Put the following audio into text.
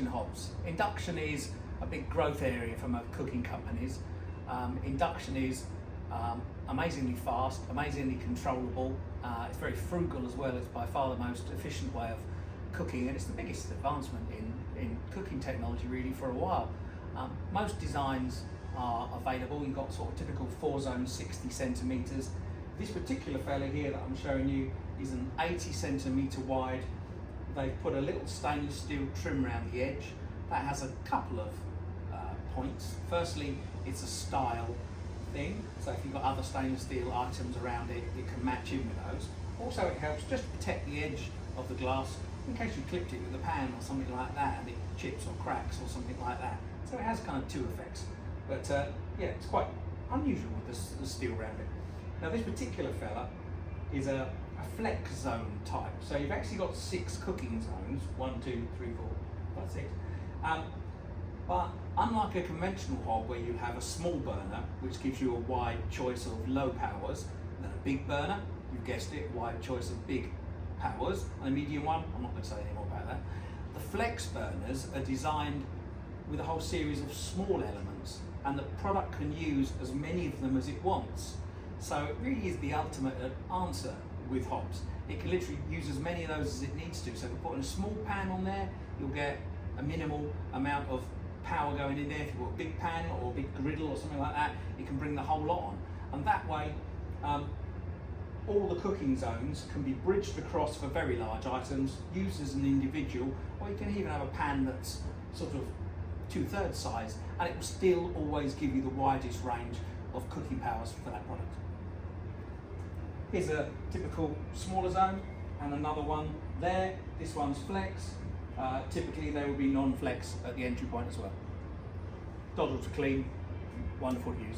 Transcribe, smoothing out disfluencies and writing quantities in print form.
Hobs. Induction is a big growth area for most cooking companies. Induction is amazingly fast, amazingly controllable. It's very frugal as well. It's by far the most efficient way of cooking, and it's the biggest advancement in cooking technology really for a while. Most designs are available. You've got sort of typical 4-zone 60 centimetres. This particular fella here that I'm showing you is an 80 centimetre wide. They've put a little stainless steel trim around the edge that has a couple of points. Firstly, it's a style thing, so if you've got other stainless steel items around it, it can match in with those. Also, it helps just to protect the edge of the glass in case you clipped it with a pan or something like that and it chips or cracks or something like that. So it has kind of two effects, but yeah, it's quite unusual with the steel around it. Now this particular fella is a flex zone type, so you've actually got 6 cooking zones, 1, 2, 3, 4, 5, 6. But unlike a conventional hob where you have a small burner which gives you a wide choice of low powers, and then a big burner, you've guessed it, wide choice of big powers, and a medium one, I'm not going to say any more about that. The flex burners are designed with a whole series of small elements, and the product can use as many of them as it wants. So it really is the ultimate answer with hobs. It can literally use as many of those as it needs to. So if you put in a small pan on there, you'll get a minimal amount of power going in there. If you put a big pan or a big griddle or something like that, it can bring the whole lot on. And that way, all the cooking zones can be bridged across for very large items, used as an individual, or you can even have a pan that's sort of 2/3 size, and it will still always give you the widest range of cooking powers for that product. Here's a typical smaller zone and another one there. This one's flex. Typically there will be non-flex at the entry point as well. Doddle to clean, wonderful to use.